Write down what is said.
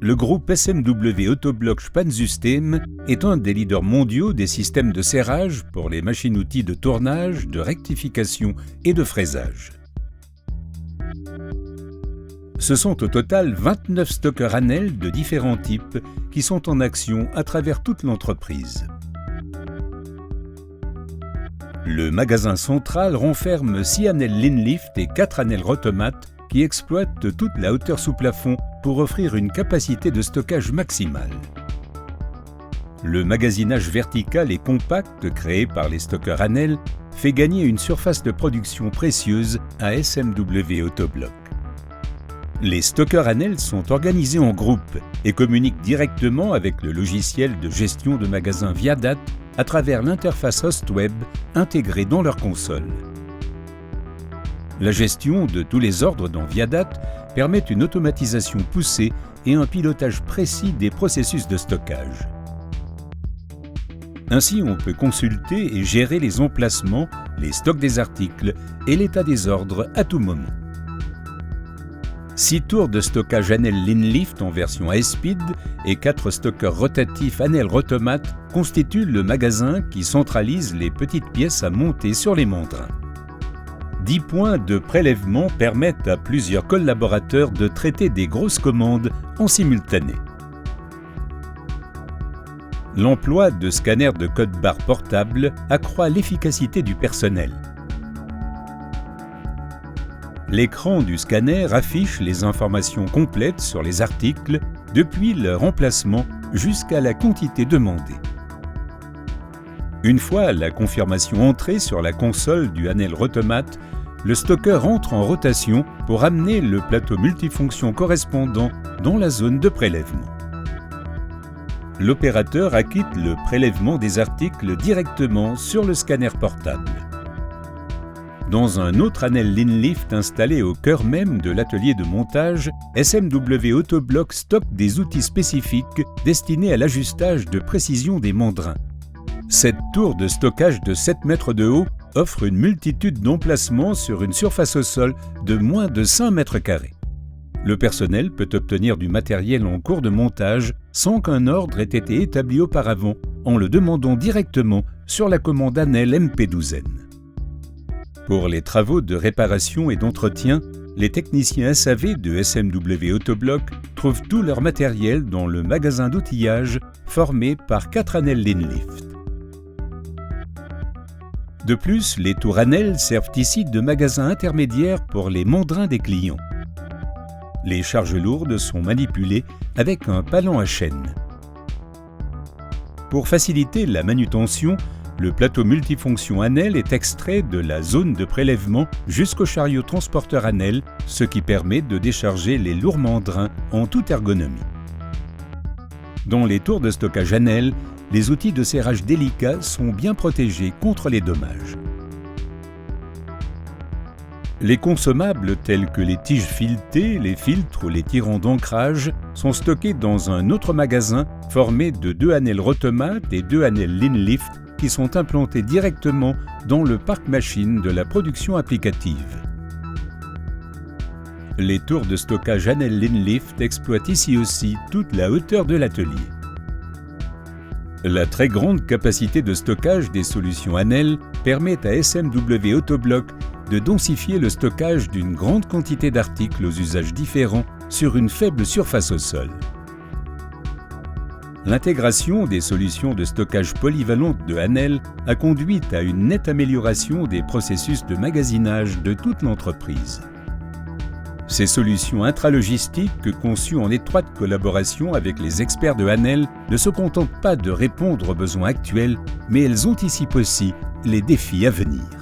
Le groupe SMW Autoblock Spannsystem est un des leaders mondiaux des systèmes de serrage pour les machines-outils de tournage, de rectification et de fraisage. Ce sont au total 29 stockers Hanel de différents types qui sont en action à travers toute l'entreprise. Le magasin central renferme 6 Hanel Lift et 4 Hanel Rotomat qui exploitent toute la hauteur sous plafond pour offrir une capacité de stockage maximale. Le magasinage vertical et compact créé par les stockers Hanel fait gagner une surface de production précieuse à SMW Autoblock. Les stockers Hanel sont organisés en groupes et communiquent directement avec le logiciel de gestion de magasins Viadat à travers l'interface HostWeb intégrée dans leur console. La gestion de tous les ordres dans Viadat permet une automatisation poussée et un pilotage précis des processus de stockage. Ainsi, on peut consulter et gérer les emplacements, les stocks des articles et l'état des ordres à tout moment. 6 tours de stockage Hanel Lift en version high-speed et 4 stockers rotatifs Hanel Rotomat constituent le magasin qui centralise les petites pièces à monter sur les mandrins. 10 points de prélèvement permettent à plusieurs collaborateurs de traiter des grosses commandes en simultané. L'emploi de scanners de code-barre portable accroît l'efficacité du personnel. L'écran du scanner affiche les informations complètes sur les articles depuis leur emplacement jusqu'à la quantité demandée. Une fois la confirmation entrée sur la console du Hanel Rotomat, le stocker entre en rotation pour amener le plateau multifonction correspondant dans la zone de prélèvement. L'opérateur acquitte le prélèvement des articles directement sur le scanner portable. Dans un autre Hanel Lift installé au cœur même de l'atelier de montage, SMW Autoblock stocke des outils spécifiques destinés à l'ajustage de précision des mandrins. Cette tour de stockage de 7 mètres de haut offre une multitude d'emplacements sur une surface au sol de moins de 5 mètres carrés. Le personnel peut obtenir du matériel en cours de montage sans qu'un ordre ait été établi auparavant en le demandant directement sur la commande Hanel MP12N. Pour les travaux de réparation et d'entretien, les techniciens SAV de SMW Autoblock trouvent tout leur matériel dans le magasin d'outillage formé par 4 Hanel Lift. De plus, les tours Hanel servent ici de magasin intermédiaire pour les mandrins des clients. Les charges lourdes sont manipulées avec un palan à chaîne. Pour faciliter la manutention, le plateau multifonction Hanel est extrait de la zone de prélèvement jusqu'au chariot transporteur Hanel, ce qui permet de décharger les lourds mandrins en toute ergonomie. Dans les tours de stockage Hanel, les outils de serrage délicats sont bien protégés contre les dommages. Les consommables tels que les tiges filetées, les filtres ou les tirants d'ancrage sont stockés dans un autre magasin formé de 2 Hanel Rotomat et 2 Hanel Lift qui sont implantés directement dans le parc machine de la production applicative. Les tours de stockage Hanel Lift exploitent ici aussi toute la hauteur de l'atelier. La très grande capacité de stockage des solutions Hanel permet à SMW Autoblock de densifier le stockage d'une grande quantité d'articles aux usages différents sur une faible surface au sol. L'intégration des solutions de stockage polyvalentes de Hanel a conduit à une nette amélioration des processus de magasinage de toute l'entreprise. Ces solutions intralogistiques, conçues en étroite collaboration avec les experts de Hanel, ne se contentent pas de répondre aux besoins actuels, mais elles anticipent aussi les défis à venir.